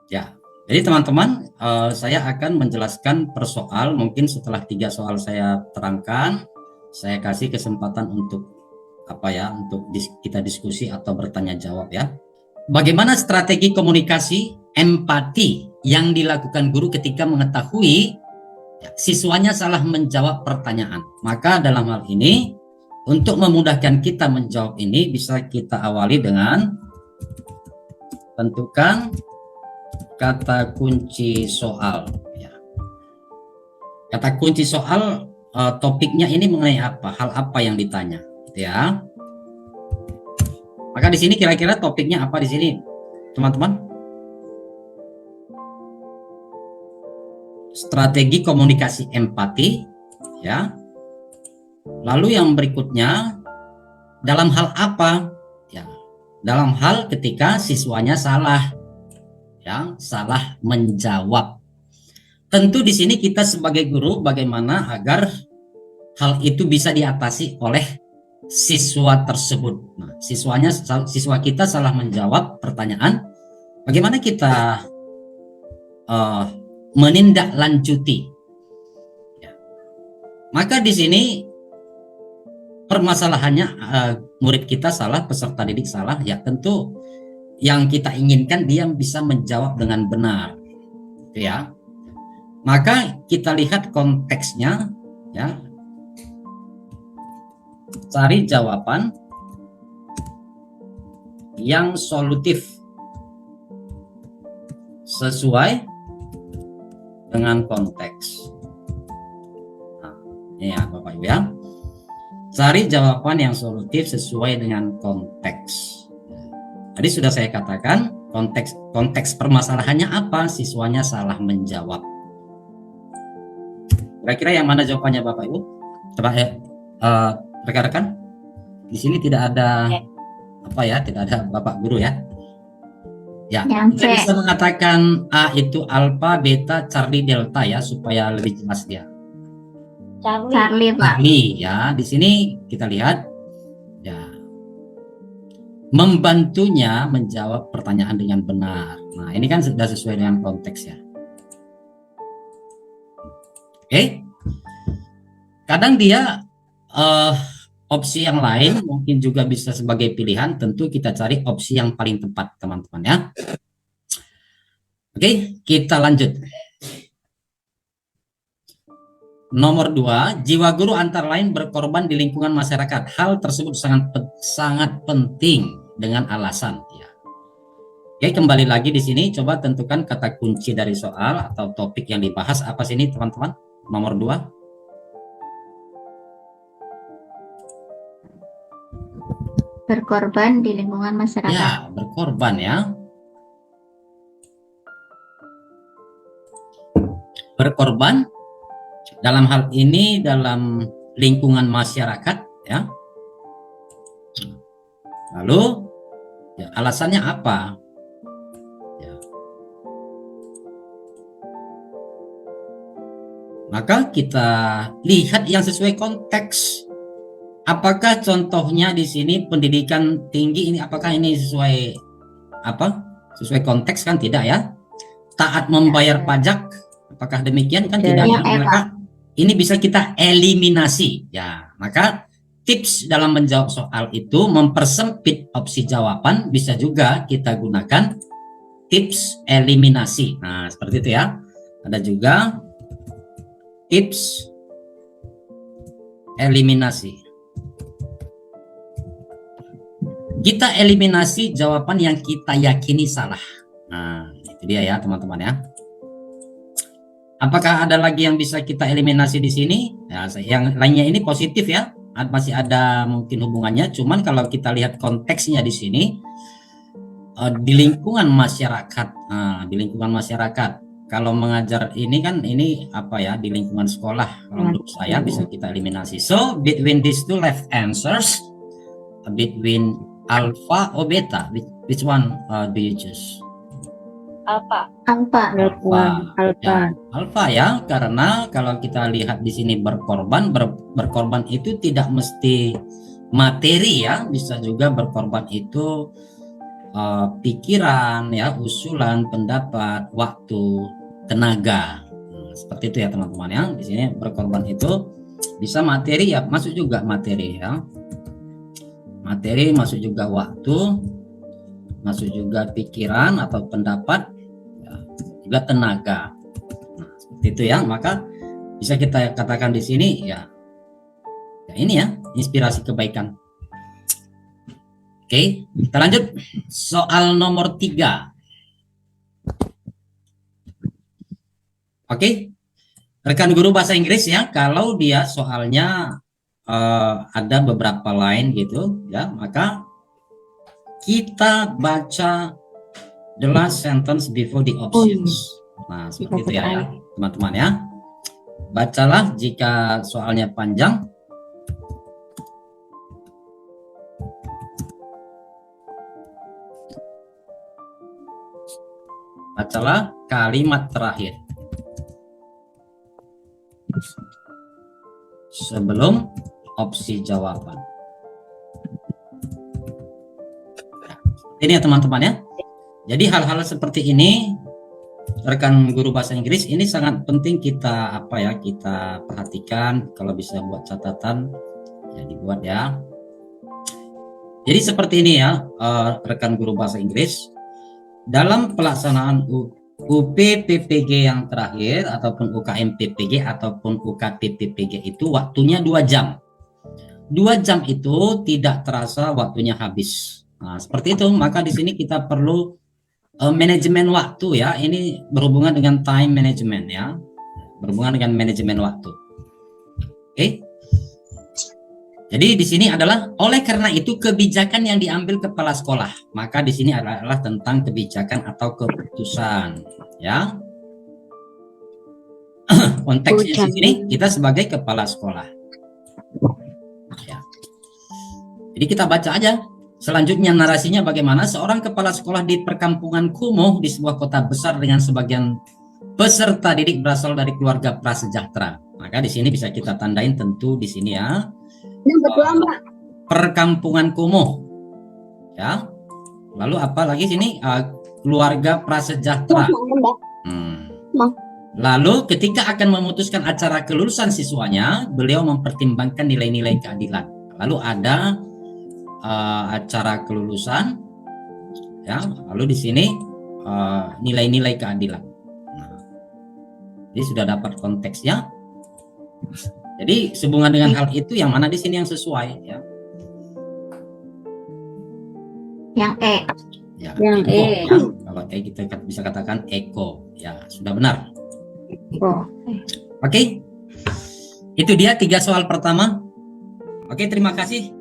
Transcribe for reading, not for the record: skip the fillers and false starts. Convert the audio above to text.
Ya, jadi teman-teman, saya akan menjelaskan per soal. Mungkin setelah 3 soal saya terangkan, saya kasih kesempatan untuk untuk kita diskusi atau bertanya jawab ya. Bagaimana strategi komunikasi empati yang dilakukan guru ketika mengetahui siswanya salah menjawab pertanyaan? Maka dalam hal ini, untuk memudahkan kita menjawab ini, bisa kita awali dengan tentukan kata kunci soal. Ya. Kata kunci soal, topiknya ini mengenai apa? Hal apa yang ditanya? Gitu ya. Maka di sini kira-kira topiknya apa di sini, teman-teman? Strategi komunikasi empati, ya. Lalu yang berikutnya, dalam hal apa? Ya, dalam hal ketika siswanya salah, ya, salah menjawab. Tentu di sini kita sebagai guru bagaimana agar hal itu bisa diatasi oleh siswa tersebut. Nah, siswa kita salah menjawab pertanyaan, bagaimana kita menindaklanjuti. Ya. Maka di sini permasalahannya murid kita salah, peserta didik salah, ya tentu yang kita inginkan dia bisa menjawab dengan benar, gitu ya. Maka kita lihat konteksnya, ya. Cari jawaban yang solutif sesuai dengan konteks. Nah, ini ya Bapak Ibu ya. Cari jawaban yang solutif sesuai dengan konteks. Tadi sudah saya katakan konteks permasalahannya apa? Siswanya salah menjawab. Kira-kira yang mana jawabannya Bapak Ibu? Coba rekan-rekan. Di sini tidak ada tidak ada Bapak Guru ya. Ya, kita bisa mengatakan A itu alfa, beta, Charlie, delta ya supaya lebih jelas dia. Charlie, Pak. Charlie ya. Di sini kita lihat ya. Membantunya menjawab pertanyaan dengan benar. Nah, ini kan sudah sesuai dengan konteks ya. Oke. Kadang dia opsi yang lain mungkin juga bisa sebagai pilihan. Tentu kita cari opsi yang paling tepat, teman-teman ya. Oke, kita lanjut. Nomor 2, jiwa guru antara lain berkorban di lingkungan masyarakat. Hal tersebut sangat penting dengan alasan ya. Oke, kembali lagi di sini coba tentukan kata kunci dari soal atau topik yang dibahas apa sih ini, teman-teman? Nomor 2. Berkorban di lingkungan masyarakat. Ya, berkorban ya. Berkorban dalam hal ini dalam lingkungan masyarakat ya. Lalu ya, alasannya apa? Ya. Maka kita lihat yang sesuai konteks. Apakah contohnya di sini pendidikan tinggi ini apakah ini sesuai Sesuai konteks kan tidak ya? Taat membayar pajak apakah demikian kan tidak ya? Maka ini bisa kita eliminasi ya. Maka tips dalam menjawab soal itu mempersempit opsi jawaban, bisa juga kita gunakan tips eliminasi. Nah, seperti itu ya. Ada juga tips eliminasi. Kita eliminasi jawaban yang kita yakini salah. Nah, itu dia ya teman-teman ya. Apakah ada lagi yang bisa kita eliminasi di sini? Ya, yang lainnya ini positif ya. Masih ada mungkin hubungannya. Cuman kalau kita lihat konteksnya di sini, di lingkungan masyarakat. Nah, di lingkungan masyarakat. Kalau mengajar ini kan di lingkungan sekolah. Kalau menurut saya bisa kita eliminasi. So between these two left answers, between alpha or beta, which one do you choose? Alpha. Ya, alpha ya, karena kalau kita lihat di sini berkorban itu tidak mesti materi ya, bisa juga berkorban itu pikiran, ya, usulan, pendapat, waktu, tenaga. Seperti itu ya teman-teman ya. Di sini berkorban itu bisa materi, ya, masuk juga materi ya. Materi masuk juga waktu, masuk juga pikiran atau pendapat, ya, juga tenaga. Nah, seperti itu ya. Maka bisa kita katakan di sini ya, ini ya, inspirasi kebaikan. Oke, kita lanjut soal nomor 3. Oke, rekan guru bahasa Inggris ya, kalau dia soalnya ada beberapa line gitu ya, maka kita baca the last sentence before the options. Nah, seperti itu ya teman-teman ya. Bacalah jika soalnya panjang. Bacalah kalimat terakhir sebelum opsi jawaban. Ini ya teman-teman ya. Jadi hal-hal seperti ini, rekan guru bahasa Inggris, ini sangat penting kita kita perhatikan. Kalau bisa buat catatan ya dibuat ya. Jadi seperti ini ya, rekan guru bahasa Inggris, dalam pelaksanaan UPPPG yang terakhir ataupun UKM PPG ataupun UKP PPG itu waktunya 2 jam. 2 jam itu tidak terasa waktunya habis. Nah, seperti itu. Maka di sini kita perlu manajemen waktu ya. Ini berhubungan dengan time management ya. Berhubungan dengan manajemen waktu. Oke. Jadi di sini adalah oleh karena itu kebijakan yang diambil kepala sekolah. Maka di sini adalah tentang kebijakan atau keputusan ya. Konteksnya di sini kita sebagai kepala sekolah. Ya. Jadi kita baca aja. Selanjutnya narasinya bagaimana seorang kepala sekolah di perkampungan kumuh di sebuah kota besar dengan sebagian peserta didik berasal dari keluarga prasejahtera. Maka di sini bisa kita tandain tentu di sini ya. Perkampungan kumuh. Ya. Lalu apa lagi sini? Keluarga prasejahtera. Lalu ketika akan memutuskan acara kelulusan siswanya, beliau mempertimbangkan nilai-nilai keadilan. Lalu ada acara kelulusan ya, lalu di sini nilai-nilai keadilan. Nah, jadi sudah dapat konteksnya. Jadi sehubungan dengan hal itu yang mana di sini yang sesuai ya? Yang E. Ya, yang Eko, E. Ya. Kalau E kita bisa katakan Eko. Ya, sudah benar. Oke. Itu dia 3 soal pertama. Oke, terima kasih.